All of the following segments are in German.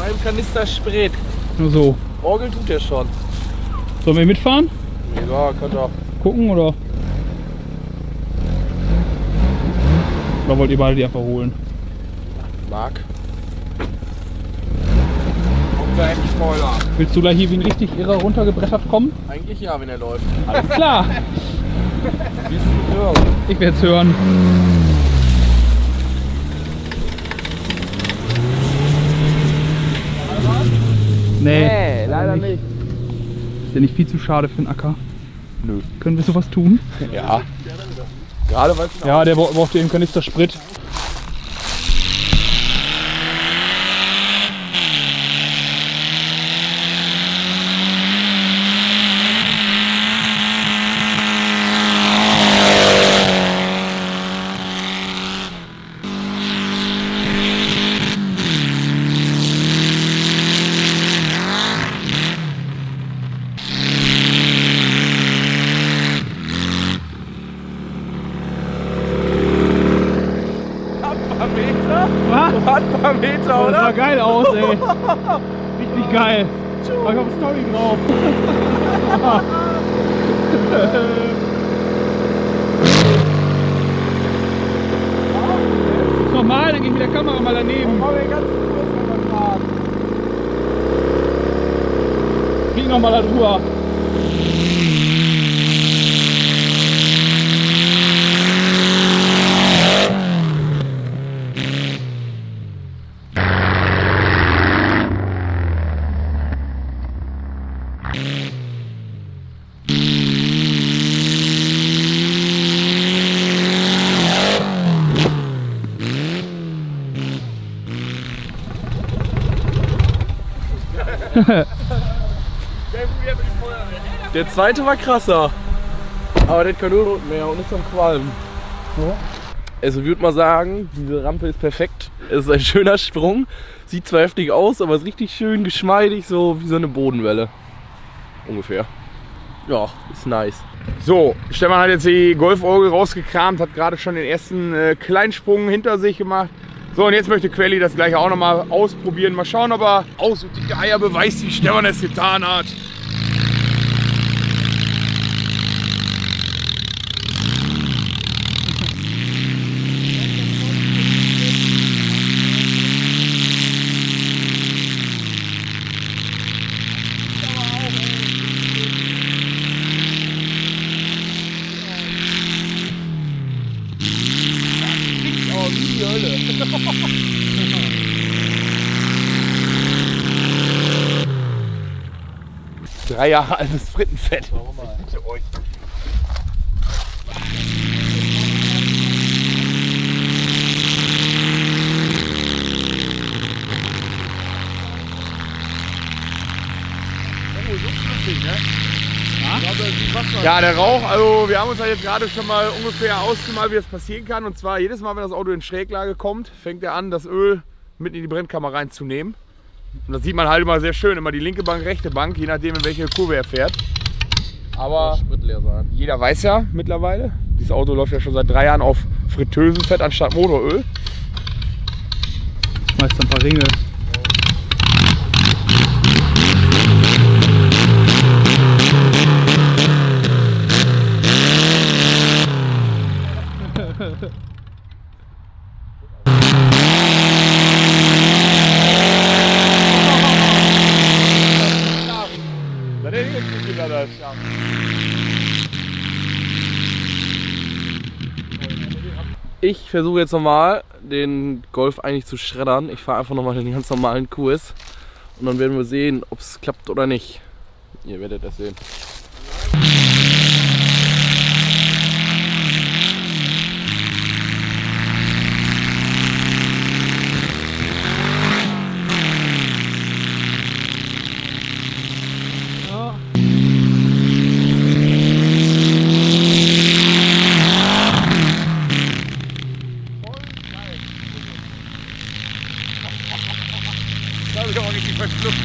einem Kanister Sprit. Nur so. Orgel tut er schon. Sollen wir mitfahren? Ja, könnt ihr. Gucken oder? Oder wollt ihr beide die einfach holen? Marc. Kommt da echt Spoiler. Willst du gleich hier wie ein richtig irrer runtergebrettert kommen? Eigentlich ja, wenn er läuft. Alles klar. Wirst du hören. Ich werde es hören. Nee, leider nicht. Ist ja nicht viel zu schade für den Acker? Nö. Können wir sowas tun? Ja. Gerade weil es Ja, der braucht eben Kanister Sprit. Ein paar Meter, Das oder? sah geil aus, ey. Richtig geil. Mach ich auf Story drauf. Normal, dann gehe ich mit der Kamera mal daneben. Krieg noch mal da drüber. Der zweite war krasser. Aber der hat keinen Ölrücken mehr und ist am Qualmen. Ja. Also ich würde mal sagen, diese Rampe ist perfekt. Es ist ein schöner Sprung. Sieht zwar heftig aus, aber ist richtig schön geschmeidig, so wie so eine Bodenwelle. Ungefähr. Ja, ist nice. So, Stefan hat jetzt die Golforgel rausgekramt, hat gerade schon den ersten Kleinsprung hinter sich gemacht. So, und jetzt möchte Quelli das gleich auch nochmal ausprobieren. Mal schauen, ob er aus und die Eier beweist, wie Stefan es getan hat. Drei Jahre altes Frittenfett. Ich bitte euch. Ja, der Rauch, also wir haben uns ja jetzt gerade schon mal ungefähr ausgemalt, wie das passieren kann. Und zwar jedes Mal, wenn das Auto in Schräglage kommt, fängt er an, das Öl mit in die Brennkammer reinzunehmen. Und das sieht man halt immer sehr schön, immer die linke Bank, rechte Bank, je nachdem in welche Kurve er fährt. Aber Spritleer sein. jeder weiß ja mittlerweile, dieses Auto läuft ja schon seit 3 Jahren auf Fritteusenfett anstatt Motoröl. Schmeißt ein paar Ringe. Das hätte ich jetzt nicht gedacht, dass es schafft. Ich versuche jetzt nochmal den Golf eigentlich zu schreddern. Ich fahre einfach nochmal den ganz normalen Kurs. Und dann werden wir sehen, ob es klappt oder nicht. Ihr werdet das sehen. Das habe ich auch richtig verschluckt.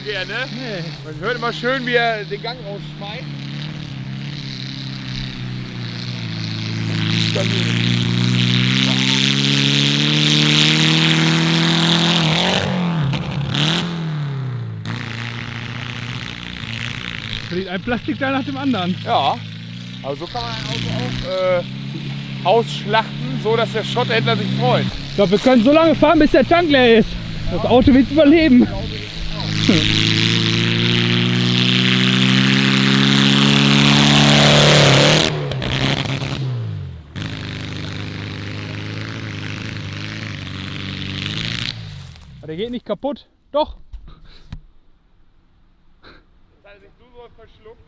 schwer, ne? Nee. Man hört immer schön, wie er den Gang rausschmeißt. Verliert ein Plastikteil nach dem anderen. Ja, also so kann man ein Auto auch ausschlachten, so dass der Schrotthändler sich freut. Ich glaube, wir können so lange fahren, bis der Tank leer ist. Das Auto wird überleben. Aber der geht nicht kaputt. Doch. Das hat sich so verschluckt.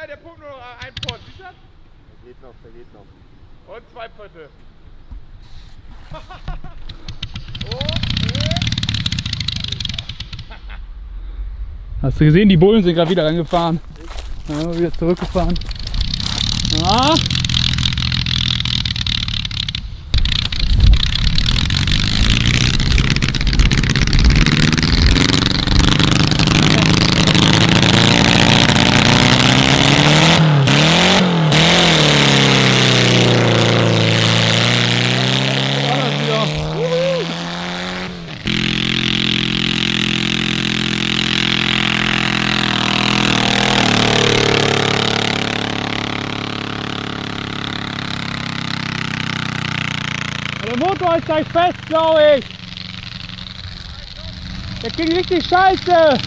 Der pumpt nur noch ein Pott, siehst du das? Der geht noch. Und 2 Pötte. Hast du gesehen, die Bullen sind gerade wieder rangefahren. Ja, wieder zurückgefahren. Ja. Der Motor ist gleich fest, glaube ich. Der ging richtig scheiße.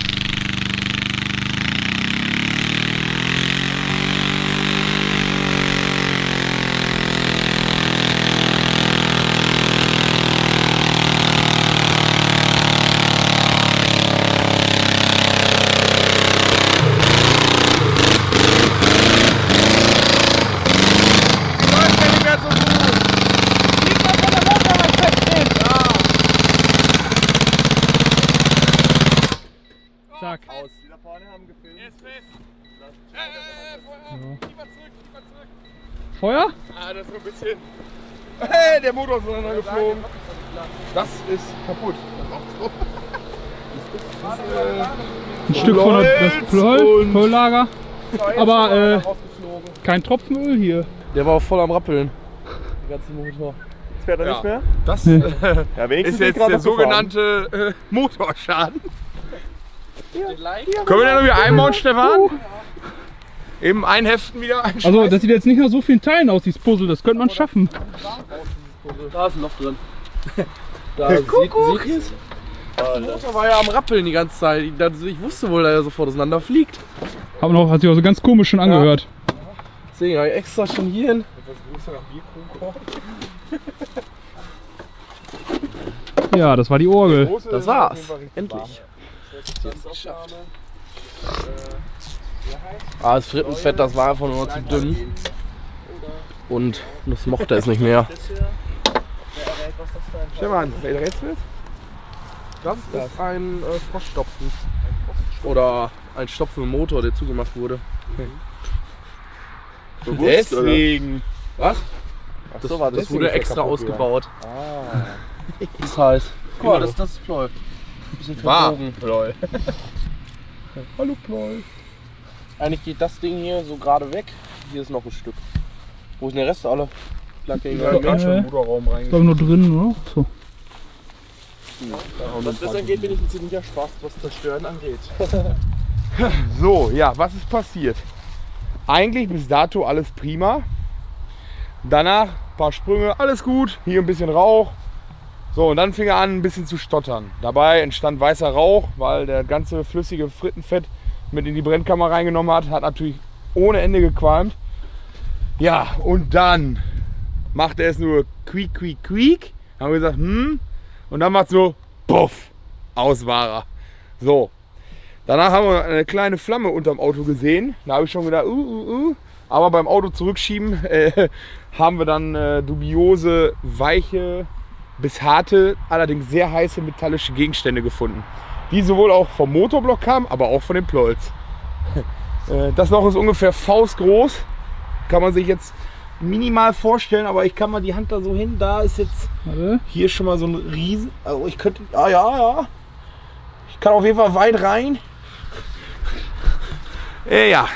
Zack. Aus. Die da vorne haben gefilmt. Er ist fest. Lieber zurück. Feuer? Ah, das ist so ein bisschen. Hey, der Motor ist auseinander geflogen. Das ist kaputt. Ein Stück von das Pleuellager. Aber kein Tropfen Öl hier. Der war auch voll am Rappeln. Der ganze Motor. Jetzt fährt er nicht mehr? Das Ja, ist jetzt der sogenannte Motorschaden. Können wir den noch wieder einbauen, Stefan? Eben einheften wieder. Also das sieht jetzt nicht nach so vielen Teilen aus, dieses Puzzle. Das könnte man schaffen. Da ist ein Loch drin. Da seht ihr es? Der Motor war ja am Rappeln die ganze Zeit. Ich wusste wohl, dass er sofort auseinander fliegt. Hat sich auch so ganz komisch schon angehört. Deswegen habe ich extra schon hier hin. Ja, das war die Orgel. Das war's. Endlich. Geschafft. Das Frittenfett, das war einfach nur zu dünn. Und das mochte es nicht mehr. Stefan, wer rätst du? Das ist ein Froststopfen. Oder ein Stopfen im Motor, der zugemacht wurde. Deswegen. Was? Das wurde extra ausgebaut. Das ist heiß. Guck mal, das ist Pleu. Bisschen verbogen. Lol. Hallo Pleu. Eigentlich geht das Ding hier so gerade weg. Hier ist noch ein Stück. Wo sind der Rest alle? Lag ja egal. schon im Motorraum Ich glaube nur drin, oder? So. Was das angeht, bin ich ein ziemlicher Spaß, was Zerstören angeht. So, ja, was ist passiert? Eigentlich bis dato alles prima. Danach ein paar Sprünge, alles gut. Hier ein bisschen Rauch. So, und dann fing er an, ein bisschen zu stottern. Dabei entstand weißer Rauch, weil der ganze flüssige Frittenfett mit in die Brennkammer reingenommen hat. Hat natürlich ohne Ende gequalmt. Ja, und dann macht er es nur quiek, quiek, quiek. Haben wir gesagt, Und dann macht es so, puff, aus war er. So, danach haben wir eine kleine Flamme unterm Auto gesehen. Da habe ich schon gedacht, Aber beim Auto zurückschieben haben wir dann dubiose, weiche bis harte, allerdings sehr heiße metallische Gegenstände gefunden. Die sowohl auch vom Motorblock kamen, aber auch von den Plolls. Das Loch ist ungefähr faustgroß. Kann man sich jetzt minimal vorstellen, aber ich kann mal die Hand da so hin. Da ist jetzt hier schon mal so ein Riesen. Also ich könnte. Ja. Ich kann auf jeden Fall weit rein. Ja,